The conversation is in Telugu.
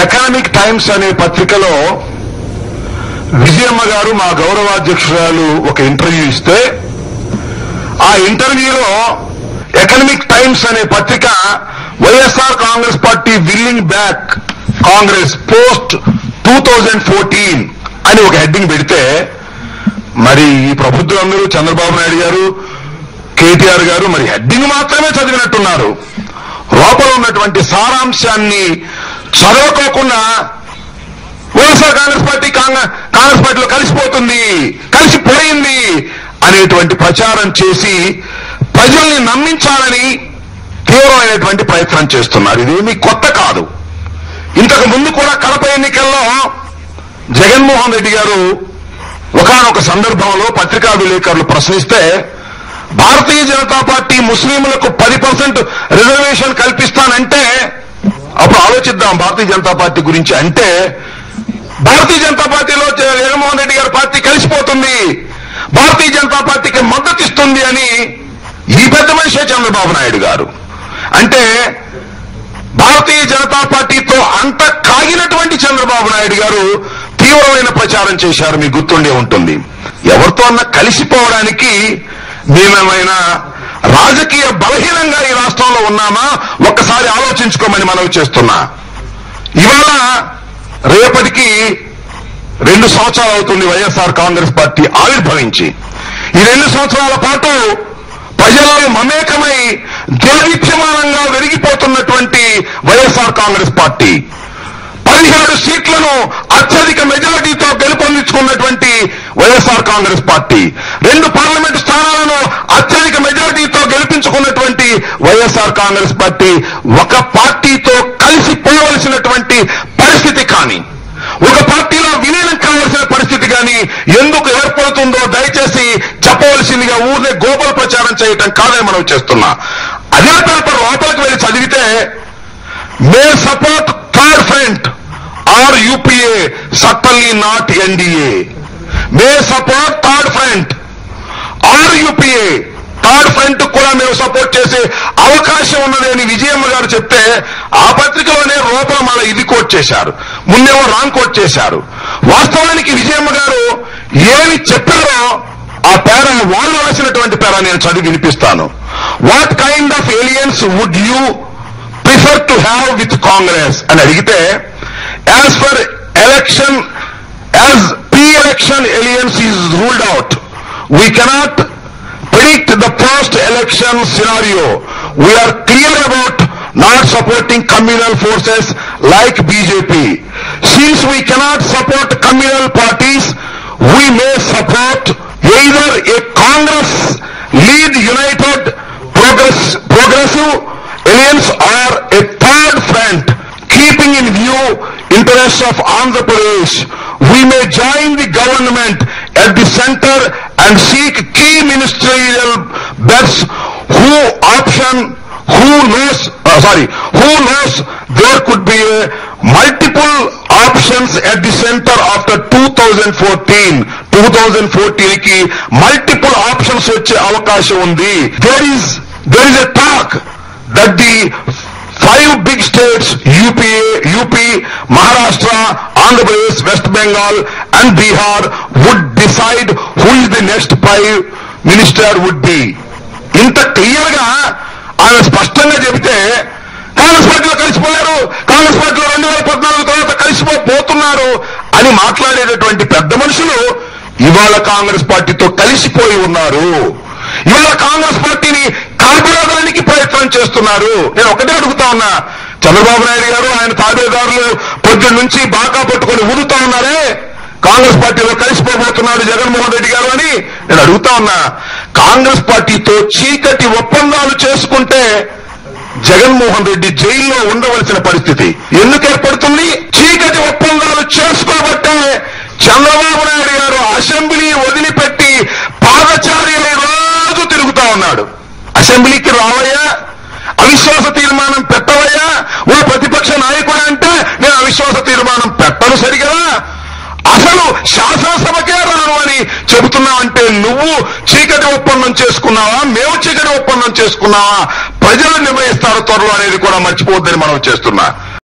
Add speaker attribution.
Speaker 1: ఎకనామిక్ టైమ్స్ అనే పత్రికలో విజయమ్మ గారు మా గౌరవాధ్యక్షురాలు ఒక ఇంటర్వ్యూ ఇస్తే ఆ ఇంటర్వ్యూలో ఎకనామిక్ టైమ్స్ అనే పత్రిక YSR Congress party willing back Congress post 2014 అని ఒక హెడ్డింగ్ పెడితే మరి ఈ ప్రభుత్వంలో చంద్రబాబు నాయుడు గారు కేటీఆర్ గారు మరి హెడ్డింగ్ మాత్రమే చదివినట్టున్నారు. లోపల ఉన్నటువంటి సారాంశాన్ని చదవకోకుండా వైఎస్ఆర్ కాంగ్రెస్ పార్టీలో కలిసిపోయింది అనేటువంటి ప్రచారం చేసి ప్రజల్ని నమ్మించాలని తీవ్రమైనటువంటి ప్రయత్నం చేస్తున్నారు. ఇదేమీ కొత్త కాదు. ఇంతకు ముందు కూడా కడప ఎన్నికల్లో జగన్మోహన్ రెడ్డి గారు ఒకానొక సందర్భంలో పత్రికా విలేకరులు ప్రశ్నిస్తే భారతీయ జనతా పార్టీ ముస్లింలకు 10% రిజర్వేషన్ కల్పిస్తానంటే అప్పుడు ఆలోచిద్దాం భారతీయ జనతా పార్టీ గురించి అంటే భారతీయ జనతా పార్టీలో జగన్మోహన్ రెడ్డి గారి పార్టీ కలిసిపోతుంది, భారతీయ జనతా పార్టీకి మద్దతు ఇస్తుంది అని ఈ పెద్ద మనిషే చంద్రబాబు నాయుడు గారు అంటే భారతీయ జనతా పార్టీతో అంత కాగినటువంటి చంద్రబాబు నాయుడు గారు తీవ్రమైన ప్రచారం చేశారు. మీకు గుర్తుండే ఉంటుంది. ఎవరితో అన్నా కలిసిపోవడానికి మేమేమైనా రాజకీయ బలహీనంగా ఈ రాష్ట్రంలో ఉన్నామా ఒక్కసారి ఆలోచించుకోమని మనవి చేస్తున్నా. ఇవాళ రేపటికి 2 సంవత్సరాలు అవుతుంది వైఎస్ఆర్ కాంగ్రెస్ పార్టీ ఆవిర్భవించి. ఈ 2 సంవత్సరాల పాటు ప్రజలలో మమేకమై దేదీప్యమానంగా వెలిగిపోతున్నటువంటి వైఎస్ఆర్ కాంగ్రెస్ పార్టీ 17 సీట్లను అత్యధిక మెజారిటీతో గెలుపొందించుకున్నటువంటి వైఎస్ఆర్ కాంగ్రెస్ పార్టీ 2 పార్లమెంటు స్థానాలను అత్యధిక మెజారిటీతో గెలిపించుకున్నటువంటి వైఎస్ఆర్ కాంగ్రెస్ పార్టీ ఒక పార్టీతో కలిసిపోవలసినటువంటి పరిస్థితి కానీ ఒక పార్టీలో విలీనం కావాల్సిన పరిస్థితి కానీ ఎందుకు ఏర్పడుతుందో దయచేసి చెప్పవలసిందిగా ఊరినే గోబల్ ప్రచారం చేయటం కాదని మనం చేస్తున్నా. అదే పేపర్ లోపలికి వెళ్లి చదివితే may support third front or UPA suddenly not NDA. May support third front or UPA. Third front కూడా మేము సపోర్ట్ చేసే అవకాశం ఉన్నది అని విజయమ్మ గారు చెప్తే ఆ పత్రికలోనే రూపం మళ్ళీ ఇది కోట్ చేశారు, ముందేమో రాంగ్ కోట్ చేశారు. వాస్తవానికి విజయమ్మ గారు ఏమి చెప్పారో ఆ పేర వాళ్ళు రాసినటువంటి పేర నేను చదివి వినిపిస్తాను. What kind of alliance would you prefer to have with Congress అని అడిగితే as for election as pre-election alliance is ruled out. We cannot predict the post-election scenario. We are clear about not supporting communal forces like BJP. Since we cannot support communal parties, we may support either a Congress-led united progressive alliance or a third front, keeping in view interests of Andhra Pradesh. We may join the government at the center and seek key ministerial beds. Who knows there could be multiple options at the center after 2014. 2014 ki multiple options వచ్చే అవకాశం ఉంది. There is a talk that the 5 big states UP, Maharashtra, Andhra Pradesh, West Bengal and Bihar would decide who is the next Prime Minister would be. ఇంత క్లియర్ గా ఆయన స్పష్టంగా చెబితే కాంగ్రెస్ పార్టీలో కలిసిపోయారు, కాంగ్రెస్ పార్టీలో 2014 తర్వాత కలిసిపోతున్నారు అని మాట్లాడేటటువంటి పెద్ద మనుషులు ఇవాళ కాంగ్రెస్ పార్టీతో కలిసిపోయి ఉన్నారు. ఇవాళ కాంగ్రెస్ పార్టీని కాల్పడానికి ప్రయత్నం చేస్తున్నారు. నేను ఒకటే అడుగుతా ఉన్నా, చంద్రబాబు నాయుడు గారు ఆయన తాబేదారులు పొద్దున్న నుంచి బాగా పట్టుకొని ఊదుతా ఉన్నారే కాంగ్రెస్ పార్టీలో కలిసిపోబోతున్నాడు జగన్మోహన్ రెడ్డి గారు అని నేను అడుగుతా ఉన్నా. కాంగ్రెస్ పార్టీతో చీకటి ఒప్పందాలు చేసుకుంటే జగన్మోహన్ రెడ్డి జైల్లో ఉండవలసిన పరిస్థితి ఎందుకు ఏర్పడుతుంది? చీకటి ఒప్పందాలు చేసుకోబట్టే చంద్రబాబు నాయుడు గారు అసెంబ్లీ వదిలిపెట్టి పాదచార్యులు రోజు తిరుగుతా ఉన్నాడు. అసెంబ్లీకి రావయ్యా, అవిశ్వాస తీర్మానం పెట్టవయ్యా, ఓ ప్రతిపక్ష నాయకుడు అంటే నేను అవిశ్వాస తీర్మానం పెట్టను సరిగదా, అసలు శాసనసభకే రాను అని చెబుతున్నావంటే నువ్వు చీకటి ఒప్పందం చేసుకున్నావా, మేము చీకటి ఒప్పందం చేసుకున్నావా, ప్రజలు నిర్ణయిస్తారు త్వరలో అనేది కూడా మర్చిపోవద్దని మనం చేస్తున్నా.